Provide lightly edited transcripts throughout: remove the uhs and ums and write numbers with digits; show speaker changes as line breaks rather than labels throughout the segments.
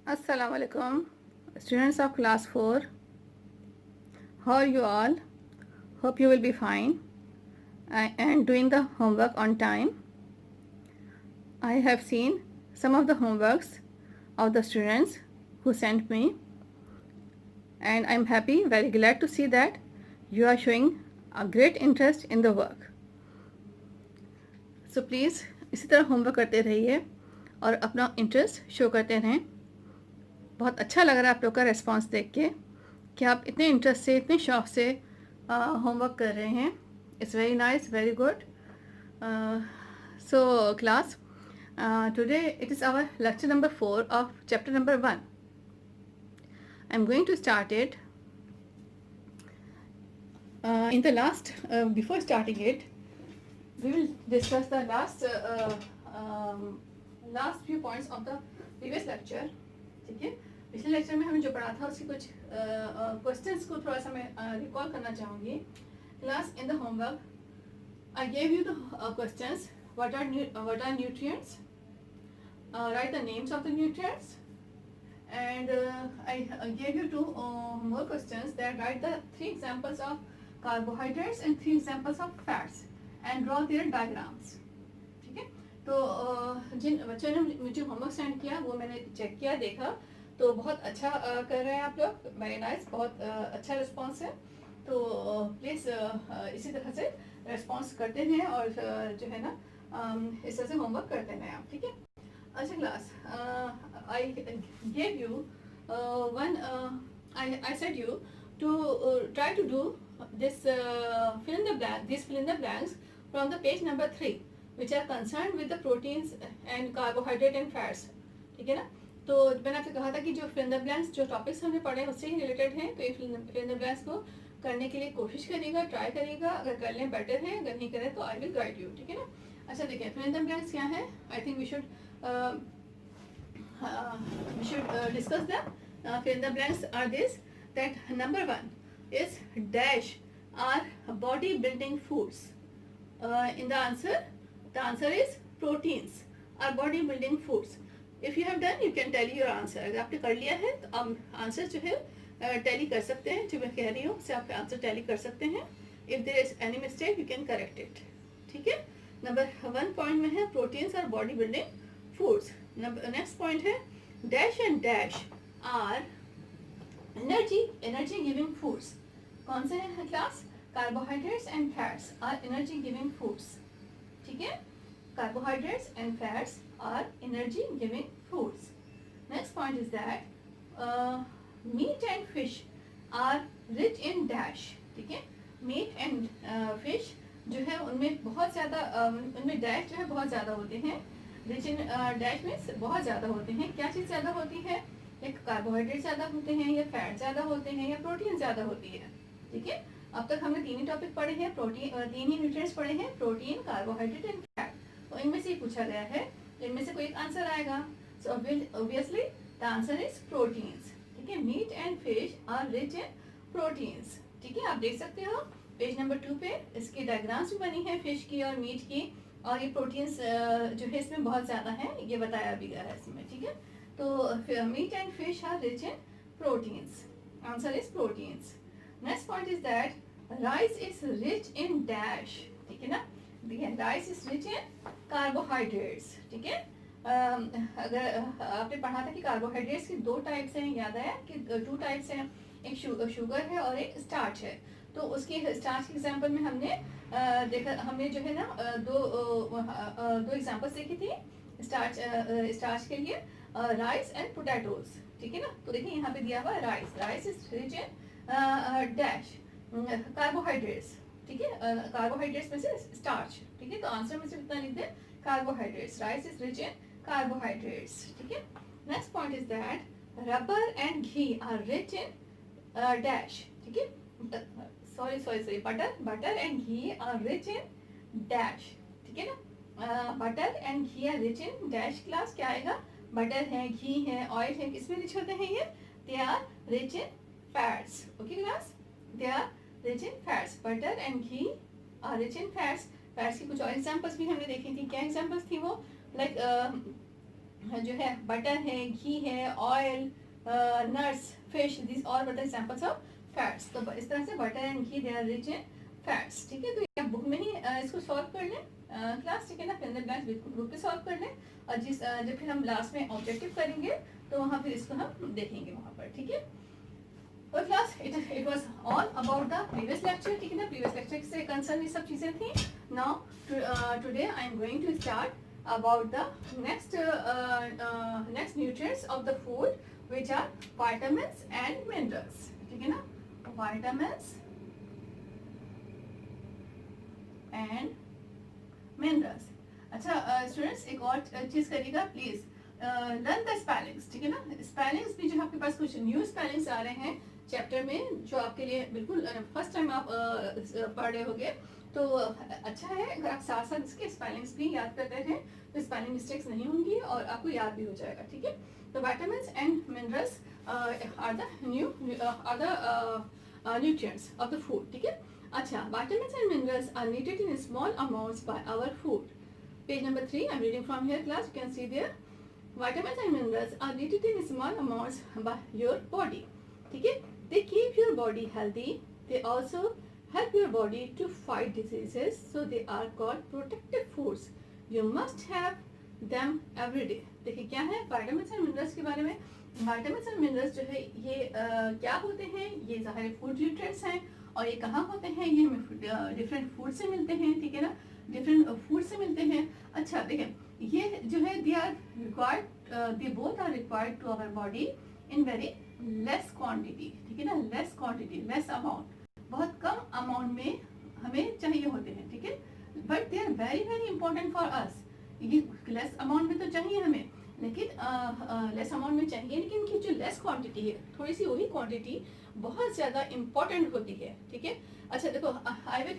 Assalamu alaikum, students of class 4. How are you all? Hope you will be fine and doing the homework on time. I have seen some of the homeworks of the students who sent me, and I'm happy, very glad to see that you are showing a great interest in the work. So please इसी तरह homework करते रहिए और अपना interest show करते रहें. बहुत अच्छा लग रहा है आप लोग का रेस्पॉन्स देख के कि आप इतने इंटरेस्ट से, इतने शौक से होमवर्क कर रहे हैं. It's very nice, very good. So class, today it is our lecture number 4 of chapter number 1. I am going to start it. In the last, before starting it, we will discuss the last few points of the previous lecture. ठीक है, पिछले lecture में हमने जो पढ़ा था उसके कुछ क्वेश्चंस को थोड़ा सा मैं रिकॉल करना चाहूँगी. Class, in the homework I gave you the questions. what are nutrients, write the names of the nutrients, and I gave you two more questions that write the 3 examples of carbohydrates and 3 examples of fats and draw their diagrams. ठीक है, तो जिन बच्चों ने मुझे homework send किया वो मैंने check किया, देखा, तो बहुत अच्छा कर रहे हैं आप लोग. वेरी नाइस, बहुत अच्छा रिस्पांस है. तो प्लीज़ इसी तरह से रिस्पांस करते रहें और जो है ना इस तरह से होमवर्क करते रहें आप. ठीक है. अच्छा class, I gave you one, I said you to try to do this fill in the blanks from the page number 3 which are concerned with the proteins and carbohydrate and fats. ठीक है ना. तो मैंने आपसे कहा था कि जो fill in the blanks जो टॉपिक्स हमने पढ़े हैं उससे ही रिलेटेड हैं, तो ये fill in the blanks को करने के लिए कोशिश करिएगा, ट्राई करिएगा. अगर कर लें बेटर है, अगर नहीं करें तो आई विल गाइड यू. ठीक है ना. अच्छा देखिए, fill in the blanks क्या है. I think we should discuss them. Fill in the blanks are this, that number 1 is dash are bodybuilding foods. In the answer is proteins are bodybuilding foods. If you have done, you can tell your answer. अगर आपने कर लिया है तो आप answer जो है tally कर सकते हैं. जो मैं कह रही हूँ उससे आप आंसर टैली कर सकते हैं. If there is any mistake, you can correct it. ठीक है. नंबर 1 पॉइंट में है प्रोटीन्स और body building foods. Next point है dash and dash are energy giving foods. कौन से हैं class? Carbohydrates and fats are energy giving foods. ठीक है. carbohydrates and fats are energy giving foods. Next point is that meat and fish are rich in dash. ठीक है. meat and fish जो है उनमें बहुत ज़्यादा उनमें डैश जो है बहुत ज़्यादा होते हैं. रिच इन डैश में बहुत ज़्यादा होते हैं. क्या चीज़ ज़्यादा होती है? एक कार्बोहाइड्रेट ज़्यादा होते हैं, या फैट ज़्यादा होते हैं, या प्रोटीन ज़्यादा होती है. ठीक है. अब तक हमने 3 ही टॉपिक पढ़े हैं, 3 ही न्यूट्रिएंट्स पढ़े हैं, प्रोटीन, कार्बोहाइड्रेट एंड फैट. तो इनमें से पूछा गया है, इनमें से कोई एक आंसर आएगा. So obviously the answer is proteins. ठीक है. Meat and fish are rich in proteins. ठीक है. आप देख सकते हो पेज नंबर 2 पे इसकी डायग्राम्स भी बनी है फिश की और मीट की, और ये प्रोटीन्स जो है इसमें बहुत ज़्यादा है, ये बताया भी गया है इसमें. ठीक है. तो meat and fish are rich in proteins. Answer is proteins. Next point is that rice is rich in dash. ठीक है ना. Rice is rich in carbohydrates. ठीक है. अगर आपने पढ़ा था कि कार्बोहाइड्रेट्स की 2 टाइप्स हैं, याद आया कि 2 टाइप्स हैं, एक शुगर है और एक स्टार्च है. तो उसकी स्टार्च के एग्जांपल में हमने देखा, हमने जो है ना दो एग्जांपल्स देखी थी स्टार्च के लिए, राइस एंड पोटैटोज. ठीक है ना. तो देखिए यहाँ पे दिया हुआ rice is rich in dash carbohydrates. ठीक है. कार्बोहाइड्रेट्स में से स्टार्च. ठीक है. तो आंसर में से कितना लिख दें? Carbohydrates. Rice is rich in carbohydrates. ठीक है. Next point is that rubber and ghee are rich in dash. ठीक है. Sorry butter and ghee are rich in dash. ठीक है ना. Butter and ghee are rich in dash. Class क्या आएगा? बटर है, घी है, ऑयल है, किसमें रिच होते हैं ये? They are rich in fats. Okay class. They are rich in fats. Butter and ghee are rich in fats. Fats की कुछ और एग्जांपल्स भी हमने देखी थी. क्या एग्जांपल्स थी वो? लाइक जो है बटर है, घी है, oil, nuts, fish, this all were the examples of fats. तो इस तरह से butter and ghee they are rich in fats, ठीक है। तो ये बुक में ही इसको सॉल्व कर लें क्लास, ठीक है ना, फिर अंदर ब्लैंक्स बिल्कुल ग्रुप पे सॉल्व कर लें, और जब फिर हम लास्ट में ऑब्जेक्टिव करेंगे तो वहाँ फिर इसको हम देखेंगे वहाँ पर, ठीक है। और class it was all about the previous lecture, ठीक है ना, प्रीवियस लेक्चर से कंसर्न ये सब चीज़ें थी। Now today I am going to start about the next nutrients of the food, which are vitamins and minerals, ठीक है ना, vitamins and minerals। अच्छा स्टूडेंट्स, एक और चीज करिएगा प्लीज, लर्न द स्पेलिंग्स, ठीक है ना। स्पेलिंग्स भी जो आपके पास कुछ न्यू स्पेलिंग्स आ रहे हैं चैप्टर में, जो आपके लिए बिल्कुल फर्स्ट टाइम आप पढ़ रहे होंगे, तो अच्छा है अगर आप साथ साथ इसके स्पेलिंग्स भी याद करते हैं, तो स्पेलिंग मिस्टेक्स नहीं होंगी और आपको याद भी हो जाएगा, ठीक है। तो vitamins and minerals are the nutrients of the food, ठीक है। अच्छा, vitamins and minerals are needed in small amounts by our food. Page number 3, I'm reading from here class, you can see there. Vitamins and minerals are needed in small amounts by your body. ठीक है, they keep your body healthy. They also help your body to fight diseases, so they are called protective foods. You must have them every day. देखिए क्या है vitamins and minerals के बारे में। vitamins and minerals जो है ये क्या होते हैं, ये ज़ाहिर फूड न्यूट्रिएंट्स हैं, और ये कहाँ होते हैं, ये हमें डिफरेंट फूड से मिलते हैं, ठीक है ना, डिफरेंट फूड से मिलते हैं। अच्छा देखिए ये जो है they are required, they both are required to our body in very less quantity, ठीक है ना, लेस क्वांटिटी, लेस अमाउंट, बहुत कम अमाउंट में हमें चाहिए होते हैं, ठीक है। But they are very very important for us. ये लेस अमाउंट में तो चाहिए हमें, लेकिन लेस अमाउंट में चाहिए, लेकिन इनकी जो लेस क्वांटिटी है, थोड़ी सी वही क्वांटिटी बहुत ज़्यादा इम्पोर्टेंट होती है, ठीक है। अच्छा देखो, I will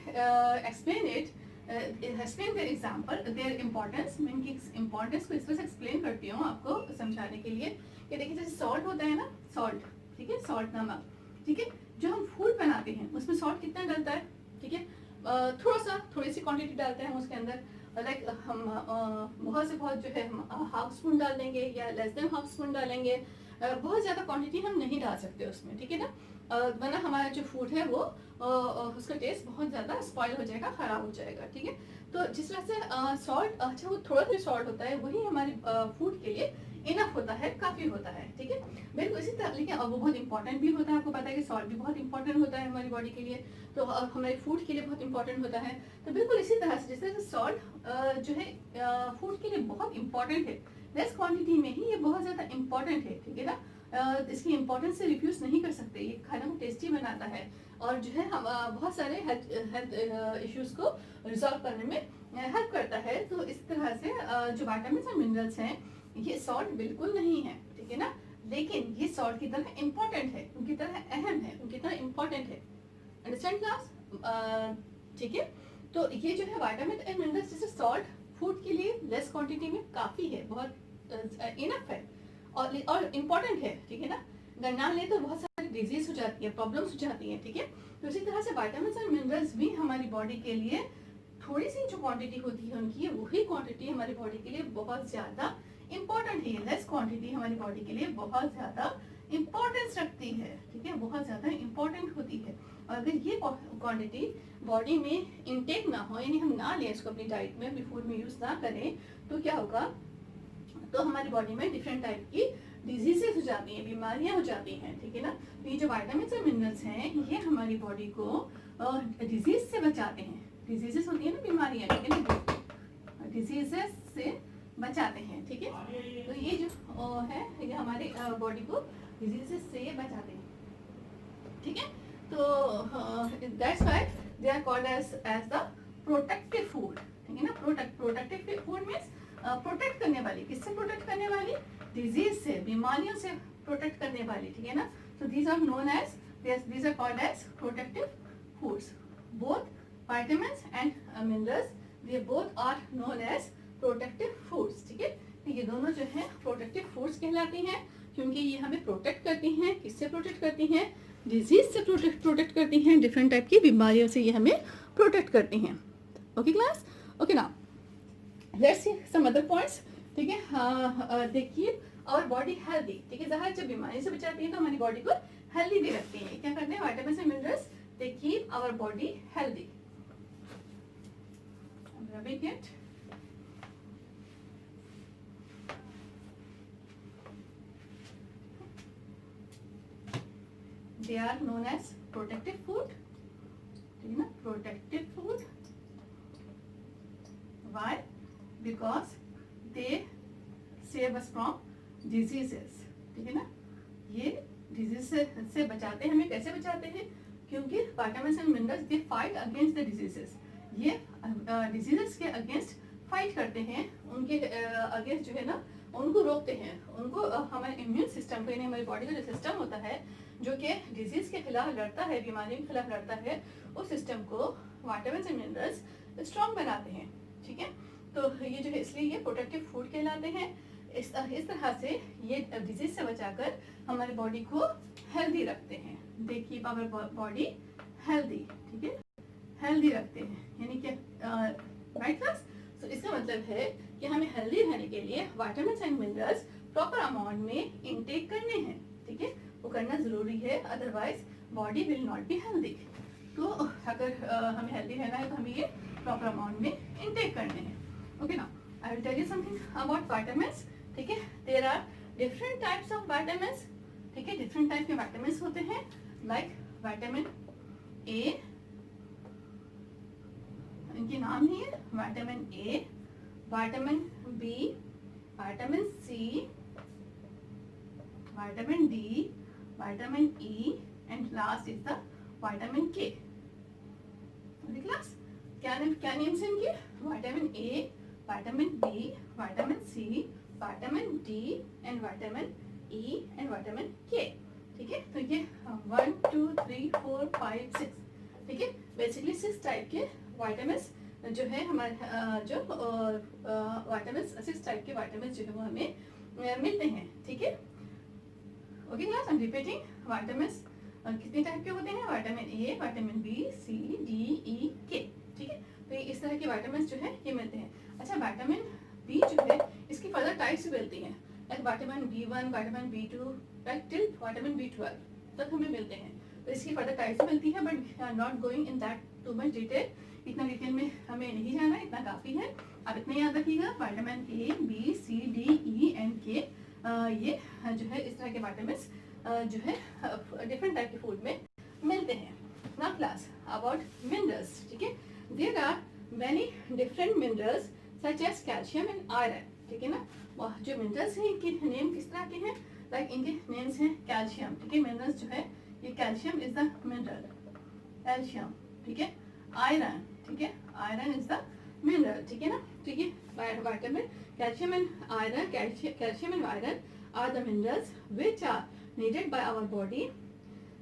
explain it, explain their example, their importance. मैं इनकी इम्पोर्टेंस को इस तरह से एक्सप्लेन करती हूँ आपको समझाने के लिए कि देखिए जैसे सॉल्ट होता है ना, सॉल्ट, ठीक है, सॉल्ट नमक, ठीक है, जो हम फूड बनाते हैं उसमें सॉल्ट कितना डलता है, ठीक है, थोड़ी सी क्वांटिटी डालते हैं हम उसके अंदर, लाइक हम बहुत से बहुत जो है हम हाफ स्पून डाल देंगे या लेस देन हाफ स्पून डालेंगे, बहुत ज़्यादा क्वांटिटी हम नहीं डाल सकते उसमें, ठीक है ना, वरना हमारा जो फूड है वो उसका टेस्ट बहुत ज़्यादा स्पॉइल हो जाएगा, ख़राब हो जाएगा, ठीक है। तो जिस तरह से सॉल्ट, अच्छा वो थोड़ा सा सॉल्ट होता है वही हमारे फूड के लिए इनफ होता है, काफ़ी होता है, ठीक है, बिल्कुल इसी तरह। लेकिन वो बहुत इंपॉर्टेंट भी होता है, आपको पता है कि सॉल्ट भी बहुत इंपॉर्टेंट होता है हमारी बॉडी के लिए, तो हमारे फूड के लिए बहुत इंपॉर्टेंट होता है। तो बिल्कुल इसी तरह से जिस तरह से सॉल्ट जो है फूड के लिए बहुत इंपॉर्टेंट है, लेस क्वांटिटी में ही ये बहुत ज़्यादा इंपॉर्टेंट है, ठीक है ना। इसकी इंपॉर्टेंस से रिफ्यूज़ नहीं कर सकते, ये खाना को टेस्टी बनाता है, और जो है हम बहुत सारे हेल्थ इश्यूज़ को रिजॉल्व करने में हेल्प करता है। तो इस तरह से जो विटामिन्स और मिनरल्स हैं ये सॉल्ट बिल्कुल नहीं है, ठीक है ना, लेकिन ये सॉल्ट की तरह इम्पोर्टेंट है, उनकी तरह अहम है, उनकी तरह इम्पोर्टेंट है। अंडरस्टैंड क्लास, ठीक है। तो ये जो है विटामिन एंड मिनरल्स, जैसे सॉल्ट फूड के लिए लेस क्वांटिटी में काफ़ी है, बहुत इनफ है और इम्पोर्टेंट है, ठीक है ना, अगर ना ले तो बहुत सारी डिजीज हो जाती है, प्रॉब्लम्स हो जाती हैं, ठीक है। तो इसी तरह से विटामिन्स और मिनरल्स भी हमारी बॉडी के लिए थोड़ी सी जो क्वांटिटी होती है उनकी, वही क्वांटिटी हमारी बॉडी के लिए बहुत ज़्यादा इम्पोर्टेंट है, लेस क्वांटिटी हमारी बॉडी के लिए बहुत ज़्यादा इम्पोर्टेंस रखती है, ठीक है, बहुत ज़्यादा इम्पोर्टेंट होती है। और अगर ये क्वांटिटी बॉडी में इनटेक ना हो, यानी हम ना लें इसको अपनी डाइट में, अपनी फूड में यूज़ ना करें, तो क्या होगा, तो हमारी बॉडी में डिफरेंट टाइप की डिजीजेस हो जाती हैं, बीमारियां हो जाती हैं, ठीक है ना। तो ये जो विटामिन्स और मिनरल्स हैं ये हमारी बॉडी को डिजीज से बचाते हैं, डिजीजेस होती है ना, बीमारियां, ठीक है ना, डिजीजेस से बचाते हैं, ठीक है। तो ये जो है ये हमारे बॉडी को डिजीजेस से बचाते हैं, ठीक है। तो that's why they are called as the protective food, ठीक है ना। प्रोटेक्टिव फूड मीन्स प्रोटेक्ट करने वाली, किससे प्रोटेक्ट करने वाली, डिजीज से, बीमारियों से प्रोटेक्ट करने वाली, ठीक है ना। तो these are known as, these are called as protective foods. Both vitamins and minerals, they both are known as protective foods, ठीक है। तो ये दोनों जो है प्रोटेक्टिव फूड्स कहलाती हैं, क्योंकि ये हमें प्रोटेक्ट करती हैं, किससे प्रोटेक्ट करती हैं, डिजीज से प्रोटेक्ट करती हैं, डिफरेंट टाइप की बीमारियों से ये हमें प्रोटेक्ट करती हैं। Okay class, okay now let's see some other points ठीक है, they keep our body healthy, ठीक है, जहर जब बीमारी से बचाती है तो हमारी बॉडी को हेल्दी भी रखती है। क्या करते हैं vitamin and minerals, they keep our body healthy. Rubbing it, they are known as protective food, ठीक है ना, protective food, why, because they save us from diseases, ठीक है ना, ये डिजीज से बचाते हैं हमें। कैसे बचाते हैं, क्योंकि vitamin and minerals they fight against the diseases, ये डिजीजेस के अगेंस्ट फाइट करते हैं, उनके अगेंस्ट जो है ना उनको रोकते हैं, उनको हमारे इम्यून सिस्टम को, यानी हमारी बॉडी का जो सिस्टम होता है जो कि डिजीज के खिलाफ लड़ता है, बीमारी के खिलाफ लड़ता है, उस सिस्टम को विटामिन एंड मिनरल्स स्ट्रॉन्ग बनाते हैं। ठीक है, तो ये जो है इसलिए ये प्रोटेक्टिव फूड कहलाते हैं। इस तरह से ये डिजीज से बचाकर हमारी बॉडी को हेल्दी रखते हैं। They keep our body healthy, ठीक है, हेल्दी रखते हैं, यानी कि राइट क्लास। तो इसका मतलब है कि हमें हेल्दी रहने के लिए vitamin and minerals proper amount में इनटेक करने हैं, ठीक है, वो करना जरूरी है, otherwise body will not be healthy. तो अगर हमें हेल्दी रहना है तो हमें ये प्रॉपर अमाउंट में इनटेक करने हैं। ओके ना, I will tell you something about vitamins. ठीक है, there are different types of vitamins, ठीक है, डिफरेंट टाइप के विटामिन्स होते हैं, लाइक विटामिन ए, इनके नाम ही है vitamin A, vitamin B, vitamin C, vitamin D, vitamin E and last is the vitamin K. Class क्या नेम्स हैं इनके, vitamin A, vitamin B, vitamin C, vitamin D and vitamin E and vitamin K. ठीक है, तो ये 1 2 3 4 5 6, ठीक है, basically 6 type के विटामिन जो है हमारे जो विटामिन 6 टाइप के विटामिन जो है वो हमें मिलते हैं। ठीक है, okay class, I am repeating vitamin कितने टाइप के होते हैं, vitamin A, vitamin B, C, D, E, K. ठीक है, तो इस तरह के विटामिन जो है ये मिलते हैं। अच्छा, विटामिन बी जो है इसकी फर्दर टाइप्स मिलती हैं, like vitamin B1, vitamin B2, right, till vitamin B12 तक हमें मिलते हैं। तो इसकी फर्दर टाइप्स मिलती है, but we are not going in that too much detail, इतना डिटेल में हमें नहीं जाना, इतना काफ़ी है। आप इतना याद रखिएगा, vitamin A, B, C, D, E and K, ये जो है इस तरह के विटामिन जो है डिफरेंट टाइप के फूड में मिलते हैं। नाउ क्लास अबाउट मिनरल्स, ठीक है, there are many different minerals such as calcium and iron. ठीक है ना, जो मिनरल्स हैं इनके नेम किस तरह के हैं, लाइक इनके नेम्स हैं कैल्शियम, ठीक है, मिनरल्स जो है ये calcium is the mineral, calcium, ठीक है, आयरन, ठीक है, आयरन इज द मिनरल, ठीक है ना। तो ये vitamin calcium and iron, calcium and iron are the minerals which are needed by our body.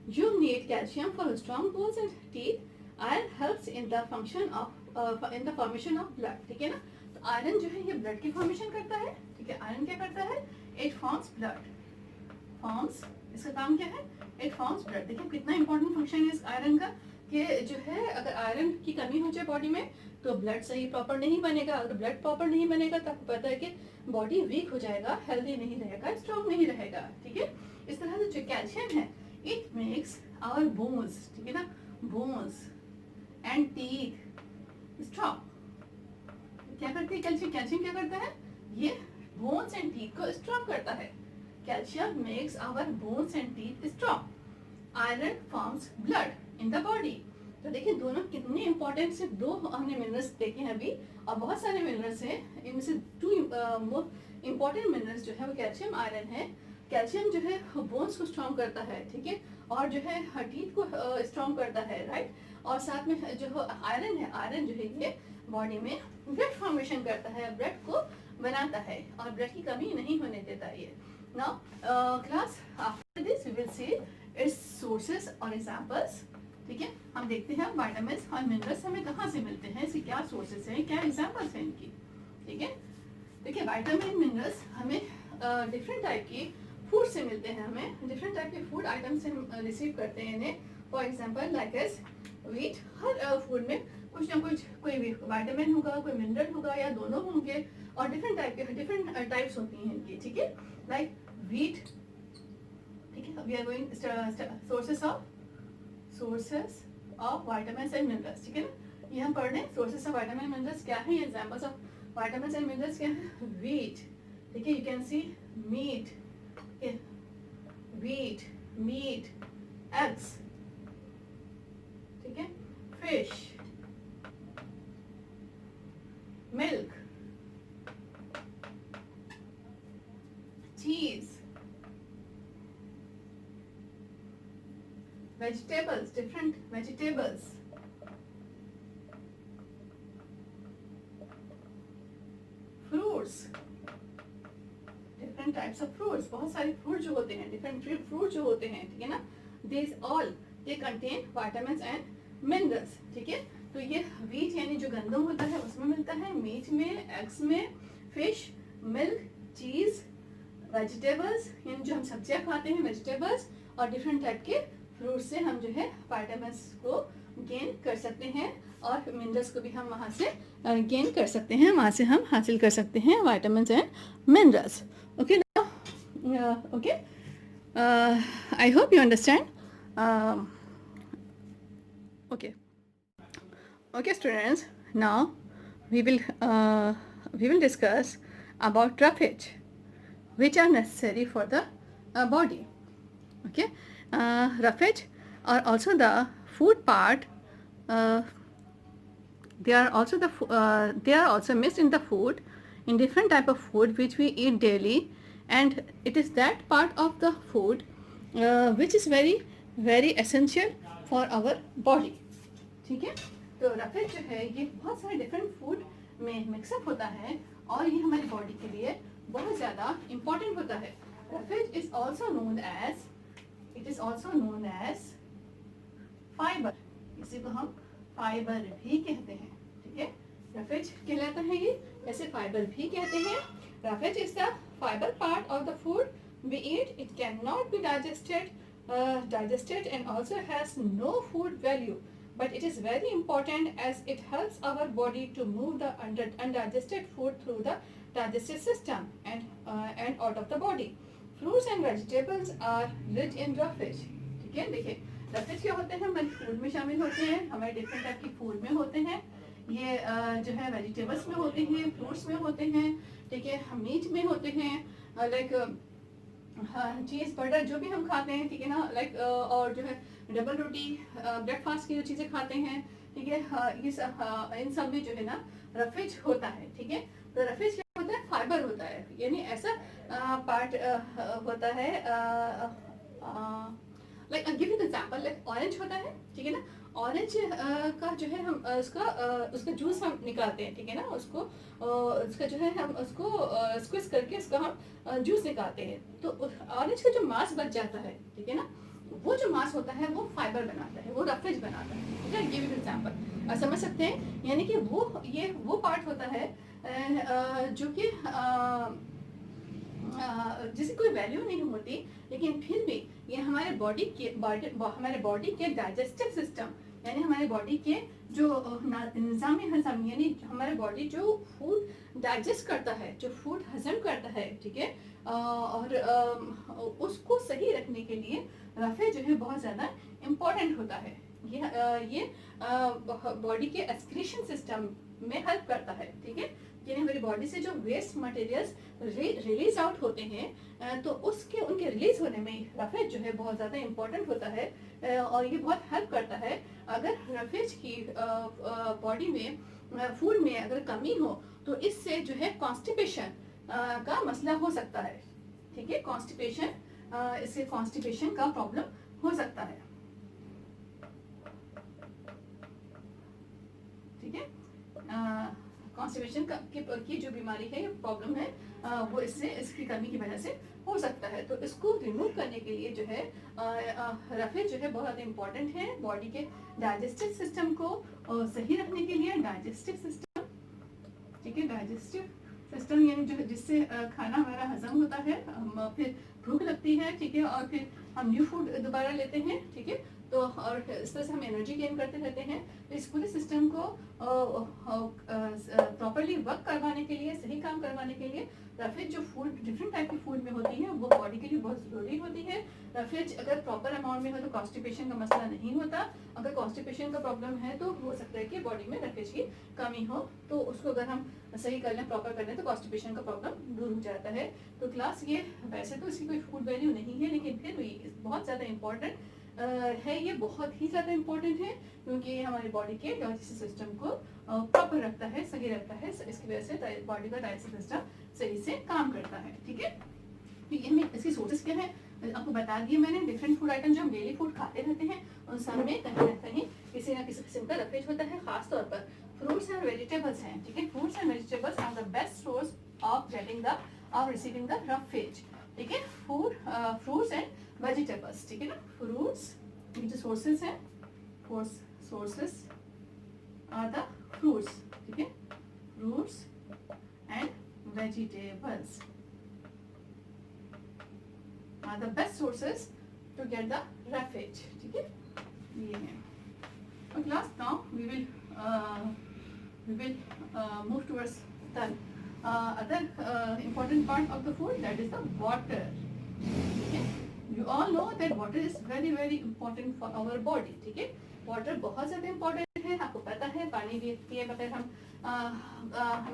You need calcium for strong bones and teeth. Iron helps in the function of in the formation of blood. ठीक है ना, तो iron जो है ये blood की formation करता है। ठीक है, आयरन क्या करता है, इट फॉर्म्स ब्लड, फॉर्म्स, इसका काम क्या है, इट फॉर्म्स ब्लड। देखिए कितना इंपॉर्टेंट फंक्शन है इस आयरन का, कि जो है अगर आयरन की कमी हो जाए बॉडी में तो ब्लड सही प्रॉपर नहीं बनेगा, अगर ब्लड प्रॉपर नहीं बनेगा तो आपको पता है कि बॉडी वीक हो जाएगा, हेल्दी नहीं रहेगा, स्ट्रॉन्ग नहीं रहेगा। ठीक है, इस तरह से जो कैल्शियम है इट मेक्स आवर बोन्स, ठीक है ना, बोन्स एंड टीथ स्ट्रॉन्ग। क्या करती है कैल्शियम, कैल्शियम क्या करता है, ये बोन्स एंड टीथ को स्ट्रॉन्ग करता है। Calcium makes our bones and teeth strong, iron forms blood in the body. तो देखिए दोनों कितने इंपॉर्टेंट, सिर्फ दो हमने मिनरल्स देखे हैं अभी, और बहुत सारे मिनरल्स हैं, इनमें से 2 इंपॉर्टेंट मिनरल्स जो है वो कैल्शियम, आयरन है। कैल्शियम जो है बोन्स को स्ट्रॉन्ग करता है, ठीक है, और जो है टीथ को स्ट्रॉन्ग करता है, राइट, और साथ में जो आयरन है, आयरन जो है ये बॉडी में ब्लड फॉर्मेशन करता है, ब्लड को बनाता है और ब्लड की कमी नहीं होने देता ये। Now class after this we will see its sources और एग्जांपल्स। ठीक है, हम देखते हैं विटामिन और मिनरल्स हमें कहाँ से मिलते हैं, इसके क्या सोर्सेस हैं, क्या एग्जांपल्स हैं इनकी। ठीक है, देखिए विटामिन मिनरल्स हमें डिफरेंट टाइप की फूड से मिलते हैं, हमें डिफरेंट टाइप के फूड आइटम से हम रिसीव करते हैं इन्हें। For example like as wheat, हर फूड में कुछ ना कुछ कोई विटामिन होगा, कोई मिनरल होगा या दोनों होंगे, और डिफरेंट टाइप्स होती हैं इनकी, ठीक है, लाइक वीट, ठीक है, we are going sources of vitamins and minerals, ठीक है ना, ये हम पढ़ रहे हैं sources of vitamin and minerals क्या है, examples of vitamins and minerals क्या है, वीट, ठीक है, you can see meat, wheat, meat, eggs, ठीक है, fish, milk, cheese, vegetables, different vegetables, fruits, different types of fruits, बहुत सारे फ्रूट जो होते हैं, different फ्रूट जो होते हैं, ठीक है ना, these all they contain vitamins and minerals, ठीक है, तो ये वीट यानी जो गंदम होता है उसमें मिलता है, मीट में, एग्स में, फिश, मिल्क, चीज, वेजिटेबल्स यानी जो हम सब्जियां खाते हैं वेजिटेबल्स, और डिफरेंट टाइप के फ्रूट से हम जो है विटामिन्स को गेन कर सकते हैं और मिनरल्स को भी हम वहाँ से गेन कर सकते हैं, वहाँ से हम हासिल कर सकते हैं vitamins and minerals. Okay okay, I hope you understand. Okay okay students, now we will discuss about roughage which are necessary for the body. Okay, roughage are also the food part. They are also mixed in the food, in different type of food which we eat daily, and it is that part of the food which is very very essential for our body. ठीक है, तो roughage जो है ये बहुत सारे different food में mix up होता है और ये हमारी बॉडी के लिए बहुत ज़्यादा इम्पॉर्टेंट होता है. Roughage is also known as fibre, इसी को हम फाइबर भी कहते हैं, ठीक है, रफेज कहलाता है ये, ऐसे फाइबर भी कहते हैं. Roughage is the fibre part of the food we eat. It can not be digested and also has no food value, but it is very important as it helps our body to move the undigested food through the digestive system and out of the body. Fruits and vegetables are rich in roughage. ठीक है, देखिए roughage क्या होते हैं, हमारे food में शामिल होते हैं, हमारे डिफरेंट टाइप की फूड में होते हैं, ये जो है वेजिटेबल्स में होते हैं, फ्रूट्स में होते हैं, ठीक है, मीट में होते हैं, लाइक चीज़ बटर जो भी हम खाते हैं, ठीक है ना, लाइक और जो है डबल रोटी ब्रेकफास्ट की जो चीज़ें खाते हैं, ठीक है, इन सब में जो है ना रफेज होता है. ठीक है, तो रफेज क्या होता है, फाइबर होता है, यानी ऐसा पार्ट होता है, like give you example, like orange होता है, ठीक है ना, ऑरेंज का जो है हम उसका जूस हम निकालते हैं, ठीक है ना, उसका जो है हम उसको स्क्विज करके उसका हम जूस निकालते हैं, तो ऑरेंज का जो मांस बच जाता है, ठीक है ना, वो जो मांस होता है वो फाइबर बनाता है, वो रफेज बनाता है. ठीक है, गिव यू एग्जांपल, समझ सकते हैं, यानी कि वो पार्ट होता है जो कि जिसकी कोई वैल्यू नहीं होती, लेकिन फिर भी ये हमारे बॉडी के डाइजेस्टिव सिस्टम, यानी हमारे बॉडी के जो निज़ाम हजम, यानी हमारे बॉडी जो फूड डाइजेस्ट करता है, जो फूड हजम करता है, ठीक है, और उसको सही रखने के लिए रफेज जो है बहुत ज़्यादा इम्पोर्टेंट होता है. ये बॉडी के एक्सक्रीशन सिस्टम में हेल्प करता है. ठीक है, यानी हमारी बॉडी से जो वेस्ट मटेरियल्स रिलीज आउट होते हैं, तो उनके रिलीज होने में रफेज जो है बहुत ज़्यादा इम्पोर्टेंट होता है, और ये बहुत हेल्प करता है. अगर रफेज की बॉडी में फूड में अगर कमी हो तो इससे जो है कॉन्स्टिपेशन का मसला हो सकता है. ठीक है, इससे कॉन्स्टिपेशन का प्रॉब्लम हो सकता है. ठीक है, कॉन्स्टिपेशन की जो बीमारी है, प्रॉब्लम है, वो इसकी कमी की वजह से हो सकता है. तो इसको रिमूव करने के लिए जो है रफेज जो है बहुत ज़्यादा इम्पोर्टेंट है बॉडी के डाइजेस्टिव सिस्टम को सही रखने के लिए. डाइजेस्टिव सिस्टम, ठीक है, डाइजेस्टिव सिस्टम यानी जो जिससे खाना हमारा हजम होता है, फिर भूख लगती है, ठीक है, और फिर हम न्यू फूड दोबारा लेते हैं. ठीक है, तो और इस तरह से हम एनर्जी गेन करते रहते हैं। तो इस पूरे सिस्टम को प्रॉपरली वर्क करवाने के लिए, सही काम करवाने के लिए रफेज जो फूड डिफरेंट टाइप की फूड में होती है वो बॉडी के लिए बहुत ज़रूरी होती है। रफेज अगर प्रॉपर अमाउंट में हो तो कॉन्स्टिपेशन का मसला नहीं होता। अगर कॉन्स्टिपेशन का प्रॉब्लम है तो हो सकता है कि बॉडी में रफेज की कमी हो, तो उसको अगर हम सही कर लें, प्रॉपर कर लें, तो कॉन्स्टिपेशन का प्रॉब्लम दूर हो जाता है। तो क्लास ये वैसे तो इसकी कोई फूड वैल्यू नहीं है, लेकिन फिर भी बहुत ज़्यादा इंपॉर्टेंट है, ये बहुत ही ज़्यादा इम्पोर्टेंट है, क्योंकि ये हमारी बॉडी के डाइजेस्टिव सिस्टम को प्रॉपर रखता है, सही रखता है। इसकी वजह से बॉडी का डाइजेस्टिव सिस्टम सही से काम करता है। ठीक है, तो ये हमें इसकी सोर्सेस क्या है आपको बता दिए मैंने। डिफरेंट फूड आइटम जो हम डेली फूड खाते रहते हैं उन सब में कहीं ना कहीं किसी ना किसी किस्म का रफेज होता है। खास तौर पर फ्रूट्स एंड वेजिटेबल्स हैं। ठीक है, fruits and vegetables are the best source of getting the of receiving the roughage. ठीक है, फूड फ्रूट्स एंड वेजिटेबल्स। ठीक है ना, फ्रूट्स ये जो सोर्सेस हैं, सोर्सेस आर द फ्रूट्स। ठीक है, fruits and vegetables are the best sources to get the roughage. ठीक है, ये है। और class now we will move towards the other important part of the food, that is the water. ठीक है, you all know that water is very very important for our body. ठीक है, water बहुत ज़्यादा important है, आपको पता है। पानी पिए बगैर हम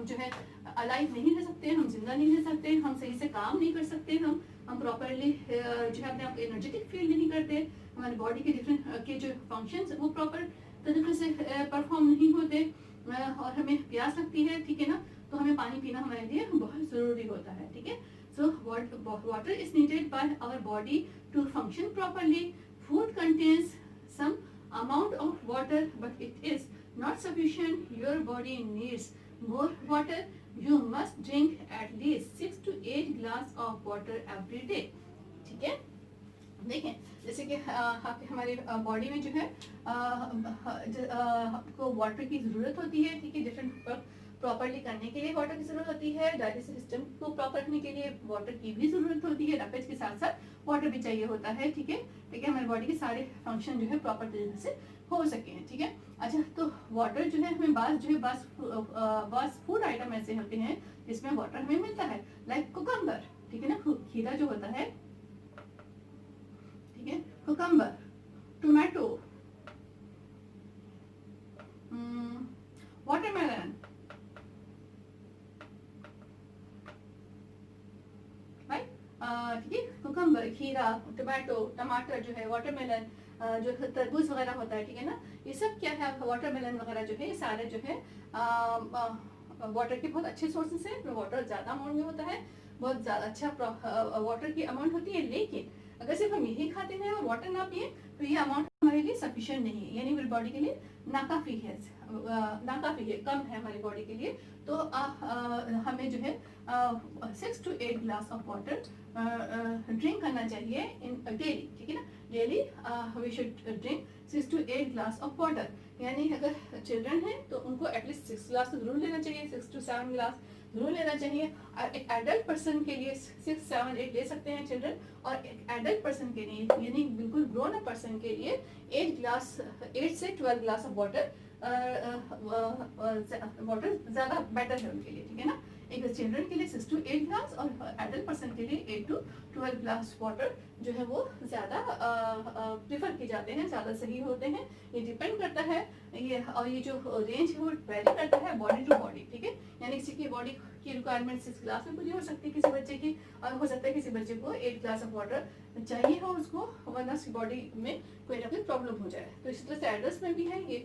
जो है अलाइव नहीं रह सकते, हम जिंदा नहीं रह सकते, हम सही से काम नहीं कर सकते, हम प्रॉपरली जो है अपने आप को एनर्जेटिक फील नहीं करते, हमारी बॉडी के डिफरेंट के जो फंक्शंस वो प्रॉपर तरीके से परफॉर्म नहीं होते, और हमें प्यास लगती है। ठीक है ना, तो हमें पानी पीना हमारे लिए बहुत ज़रूरी होता है। ठीक है, so water is needed by our body to function properly. Food contains some amount of water, but it is not sufficient. Your body needs more water. You must drink at least 6 to 8 glass of water every day. ठीक है, देखें जैसे कि हमारी body में जो है आपको वाटर की ज़रूरत होती है। ठीक है, डिफरेंट प्रॉपरली करने के लिए वाटर की ज़रूरत होती है, डाइजेस्टिव सिस्टम को प्रॉपर रखने के लिए वाटर की भी ज़रूरत होती है, रफेज के साथ साथ वाटर भी चाहिए होता है। ठीक है, ठीक है, हमारी बॉडी के सारे फंक्शन जो है प्रॉपर तरीके से हो सके हैं। ठीक है, अच्छा, तो वाटर जो है हमें बास फूड आइटम ऐसे होते हैं जिसमें वाटर हमें मिलता है, लाइक कुकम्बर। ठीक है ना, खीरा जो होता है, ठीक है, कुकम्बर, टोमेटो, वाटरमेलन, ठीक है, कुकम्बर, खीरा, टोमेटो, टमाटर जो है, वाटरमेलन, जो तरबूज वगैरह होता है। ठीक है ना, ये सब क्या है, वाटरमेलन वगैरह जो है, ये सारे जो है वाटर के बहुत अच्छे सोर्सेस हैं। वाटर ज़्यादा अमाउंट में होता है, बहुत ज़्यादा अच्छा वाटर की अमाउंट होती है, लेकिन अगर सिर्फ हम यही खाते हैं और वाटर ना पिए तो ये अमाउंट हमारे लिए सफिशिएंट नहीं है, यानी बॉडी के लिए नाकाफ़ी है, कम है हमारी बॉडी के लिए। तो हमें जो है 6 to 8 glass of water drink करना चाहिए इन डेली। ठीक है ना, daily we should drink 6 to 8 glass of water. यानी अगर चिल्ड्रन हैं तो उनको एटलीस्ट 6 ग्लास तो जरूर लेना चाहिए, 6 to 7 ग्लास जरूर लेना चाहिए। एक एडल्ट पर्सन के लिए 6, 7, 8 ले सकते हैं चिल्ड्रन, और एक एडल्ट पर्सन के लिए यानी बिल्कुल ग्रोन अप पर्सन के लिए 8 से 12 ग्लास ऑफ वाटर ज़्यादा बेटर है उनके लिए। ठीक है ना, एक चिल्ड्रन के लिए 6 to 8 ग्लास और एडल्ट पर्सन के लिए 8 to 12 ग्लास वाटर जो है वो ज़्यादा प्रेफर किए जाते हैं, ज़्यादा सही होते हैं। ये डिपेंड करता है, ये जो रेंज है वो वेरी करता है बॉडी टू बॉडी। ठीक है, यानी किसी की बॉडी की रिक्वायरमेंट 6 ग्लास में पूरी हो सकती है किसी बच्चे की, और हो सकता है किसी बच्चे को 8 ग्लास ऑफ वाटर चाहिए हो उसको, वरना उसकी बॉडी में कोई ना कोई प्रॉब्लम हो जाए। तो इसी तरह से एडल्ट में भी है, ये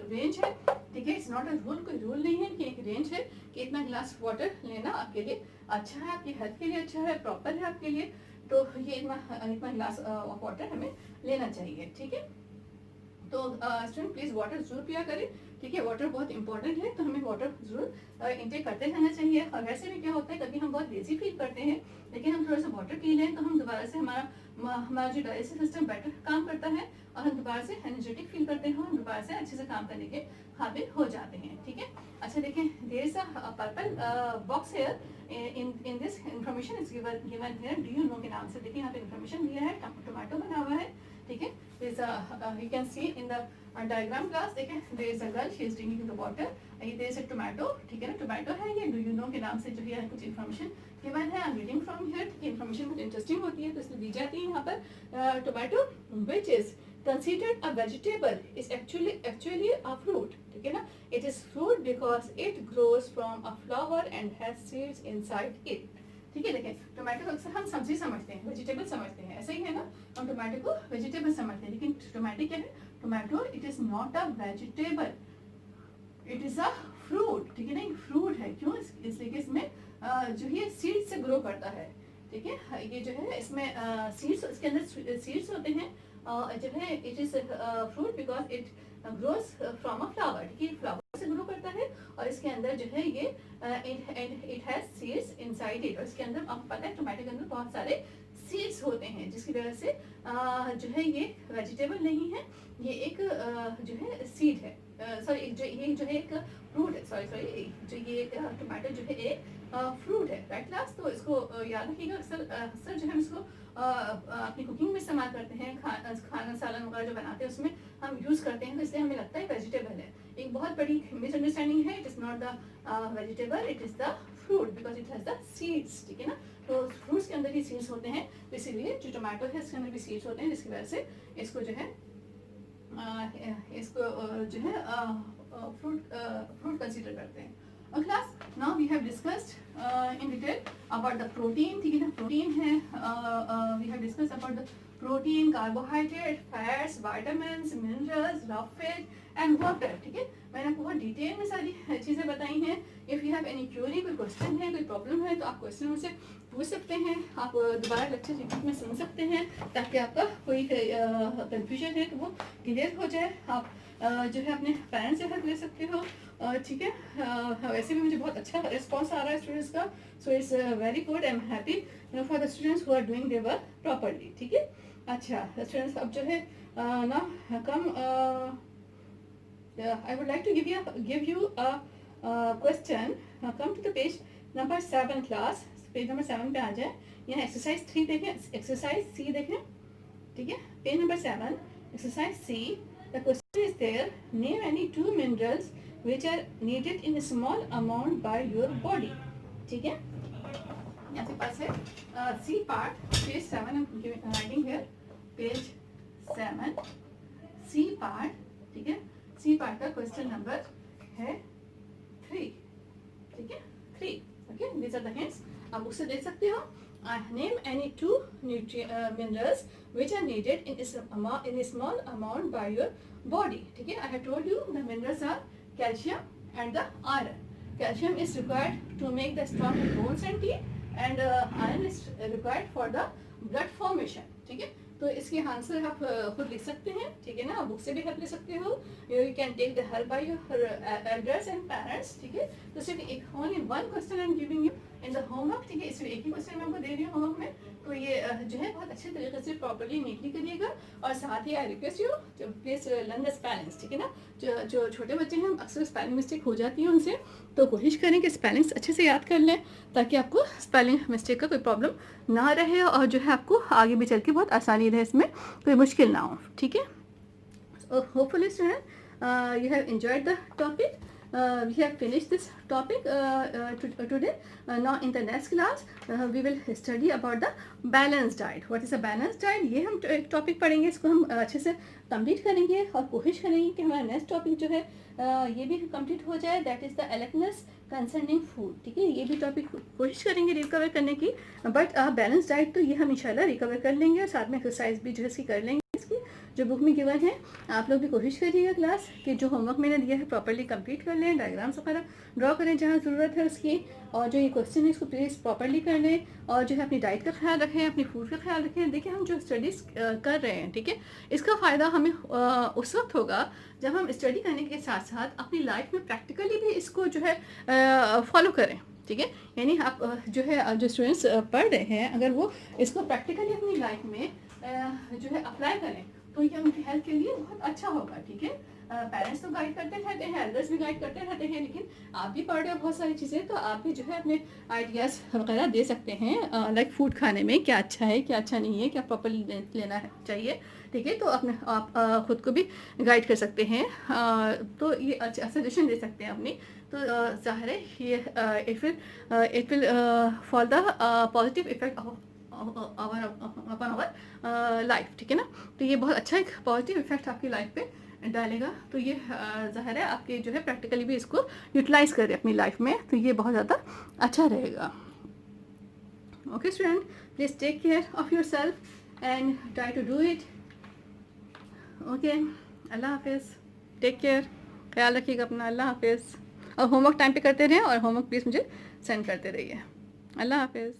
रेंज है। ठीक है, इट्स नॉट अ रूल, कोई रूल नहीं है कि एक रेंज है कि इतना ग्लास वाटर लेना आपके लिए अच्छा है, आपकी हेल्थ के लिए अच्छा है, प्रॉपर है आपके लिए, तो ये इतना ग्लास ऑफ वाटर हमें लेना चाहिए। ठीक है, तो स्टूडेंट प्लीज़ वाटर जरूर पिया करें। ठीक है, वाटर बहुत इंपॉर्टेंट है, तो हमें वाटर जरूर इंटेक करते रहना चाहिए। और वैसे भी क्या होता है, कभी हम बहुत लेजी फील करते हैं, लेकिन हम थोड़ा सा वाटर पी लें तो हम दोबारा से हमारा जो डाइजेस्टिव सिस्टम बेटर काम करता है, और हम दोबारा से एनर्जेटिक फील करते हैं, हम दोबारा से अच्छे से काम करने के काबिल हो जाते हैं। ठीक है, अच्छा देखें, there is a purple box here, in this information is given here, do you know के नाम से। देखिए यहाँ पे इंफॉर्मेशन दिया है, टोमेटो बना हुआ है, ठीक है. You can see in the diagram class, देखें, there is a girl, she is drinking the water. there is a tomato, ठीक है ना, टोमेटो है ये, do you know के नाम से जो है कुछ इन्फॉर्मेशन गिवन है. I'm reading from here. Information कुछ इंटरेस्टिंग होती है तो इसलिए दी जाती है यहाँ पर. Tomato which is considered a vegetable is actually a fruit, ठीक है ना. It is fruit because it grows from a flower and has seeds inside it. ठीक है. देखें, टोमेटो को अक्सर हम सब्जी समझते हैं, वेजिटेबल समझते हैं, ऐसा ही है ना. हम टोमेटो को वेजिटेबल समझते हैं, लेकिन टोमेटो क्या है? Tomato it is not a vegetable, it is a fruit. ठीक है ना, फ्रूट है. क्यों? इसलिए कि इसमें जो है सीड्स से ग्रो करता है. ठीक है, ये जो है इसमें सीड्स, इसके अंदर सीड्स होते हैं. जो है it is fruit because it grows from a flower. ठीक है, फ्लावर से ग्रो करता है और इसके अंदर जो है ये it has seeds inside it. और इसके अंदर आपको पता है टोमेटो के अंदर बहुत सारे सीड्स होते हैं, जिसकी वजह से जो है ये वेजिटेबल नहीं है, ये एक जो है सीड है. सॉरी, ये जो है एक फ्रूट है. सॉरी, जो ये टोमेटो जो है एक फ्रूट है. Right class. तो इसको याद रखिएगा. अक्सर जो है हम इसको अपनी कुकिंग में इस्तेमाल करते हैं. खाना सालन वगैरह जो बनाते हैं उसमें हम यूज़ करते हैं, तो इसलिए हमें लगता है वेजिटेबल है. एक बहुत बड़ी मिसअंडरस्टैंडिंग है. It is not the vegetable, it is the fruit because it has the seeds. ठीक है ना. तो फ्रूट्स के अंदर ही सीड्स होते हैं, तो इसीलिए जो टोमेटो है इसके अंदर भी सीड्स होते हैं, जिसकी वजह से इसको जो है जो है फ्रूट कंसीडर करते हैं. और class, now we have discussed in detail about the protein. ठीक है ना, प्रोटीन है. We have discussed about the protein, carbohydrate, fats, vitamins, minerals, raw fat and water. ठीक है, मैंने आपको बहुत डिटेल में सारी चीज़ें बताई हैं. If you have any Curie, कोई क्वेश्चन है, कोई प्रॉब्लम है, तो आप क्वेश्चन मुझसे पूछ सकते हैं. आप दोबारा लेक्चर रिपीट में सुन सकते हैं ताकि आपका कोई कंफ्यूजन है तो वो क्लियर हो जाए. आप जो है अपने पेरेंट्स से हेल्प ले सकते हो. ठीक है, वैसे भी मुझे बहुत अच्छा रिस्पॉन्स आ रहा है स्टूडेंट्स का. So it's very good. I am happy for the students who are doing their work properly. ठीक है. अच्छा स्टूडेंट्स, अब जो है ना come I would like to give you a question. Come to the page number 7 class. Page number 7 पे आ जाए. यहाँ एक्सरसाइज 3 देखें, एक्सरसाइज सी देखें. ठीक है, page number 7, exercise C. The question is there, name any 2 minerals which are needed in a small amount by your body. ठीक है, यहाँ से पास है C part, page 7. Writing here page 7 C part. ठीक है, सी पार्ट का question number है 3. ठीक है, 3. Okay, these are the hints. आप उससे देख सकते हो. Name any 2 minerals which are needed in a small amount by your body. ठीक है, I have told you the minerals are calcium and the iron. Calcium is required to make the strong bones and teeth, and iron is required for the blood formation. ठीक है, तो इसके answer आप खुद लिख सकते हैं. ठीक है ना, आप बुक से भी हेल्प ले सकते हो. You can take the help by your elders and parents. ठीक है, तो सिर्फ एक only 1 question I am giving you in the homework. ठीक है, इसमें एक ही क्वेश्चन मैं आपको दे रही हूँ होमवर्क में. तो ये जो है बहुत अच्छे तरीके से प्रॉपर्ली नीटली करिएगा. और साथ ही I request you to please learn the spellings. ठीक है ना, जो छोटे बच्चे हैं अक्सर स्पेलिंग मिस्टेक हो जाती है उनसे, तो कोशिश करें कि स्पेलिंग्स अच्छे से याद कर लें ताकि आपको स्पेलिंग मिस्टेक का कोई प्रॉब्लम ना रहे और जो है आपको आगे भी चल के बहुत आसानी रहे, इसमें कोई मुश्किल ना हो. ठीक है, hopefully student you have enjoyed the topic. We have finished this topic today. Now in the next class we will study about the balanced diet. What is a balanced diet? ये हम एक टॉपिक पढ़ेंगे, इसको हम अच्छे से complete करेंगे और कोशिश करेंगे कि हमारा नेक्स्ट टॉपिक जो है ये भी कंप्लीट हो जाए. That is the alertness concerning food. ठीक है, ये भी टॉपिक कोशिश करेंगे रिकवर करने की. बट बैलेंस डाइट तो ये हम इंशाल्लाह रिकवर कर लेंगे और साथ में एक्सरसाइज भी जो है इसकी कर लेंगे. इसकी जो बुक में गिवन है आप लोग भी कोशिश करिएगा क्लास कि जो होमवर्क मैंने दिया है प्रॉपर्ली कंप्लीट कर लें. डायग्राम्स वगैरह ड्रॉ करें जहाँ ज़रूरत है उसकी, और जो ये क्वेश्चन है इसको प्लीज़ प्रॉपर्ली कर लें. और जो है अपनी डाइट का ख्याल रखें, अपनी फूड का ख्याल रखें. देखिए, हम जो स्टडीज़ कर रहे हैं, ठीक है, इसका फ़ायदा हमें उस वक्त होगा जब हम स्टडी करने के साथ साथ अपनी लाइफ में प्रैक्टिकली भी इसको जो है फॉलो करें. ठीक है, यानी आप जो है जो स्टूडेंट्स पढ़ रहे हैं अगर वो इसको प्रैक्टिकली अपनी लाइफ में जो है अप्लाई करें तो ये उनकी हेल्थ के लिए बहुत अच्छा होगा, ठीक है। पेरेंट्स तो गाइड करते रहते हैं, एल्डर्स भी गाइड करते रहते हैं, लेकिन आप भी पढ़ रहे हो बहुत सारी चीज़ें, तो आप भी जो है अपने आइडियाज़ वगैरह दे सकते हैं, लाइक फूड खाने में क्या अच्छा है, क्या अच्छा नहीं है, क्या प्रॉपरली लेना है चाहिए, ठीक है। तो अपने आप खुद को भी गाइड कर सकते हैं, तो ये अच्छा सजेशन दे सकते हैं अपनी। तो ज़ाहिर है ये it will for the positive effect upon our life, ठीक है ना। तो ये बहुत अच्छा एक पॉजिटिव इफेक्ट आपकी लाइफ पे डालेगा। तो ये ज़ाहिर है आपके जो है प्रैक्टिकली भी इसको यूटिलाइज करें अपनी लाइफ में, तो ये बहुत ज़्यादा अच्छा रहेगा। Okay student, please take care of your self and try to do it. Okay, अल्लाह हाफिज़, टेक केयर, ख्याल रखिएगा अपना, अल्लाह हाफिज़। और होमवर्क टाइम पे करते रहें, और होमवर्क प्लीज़ मुझे सेंड करते रहिए। अल्लाह हाफिज़।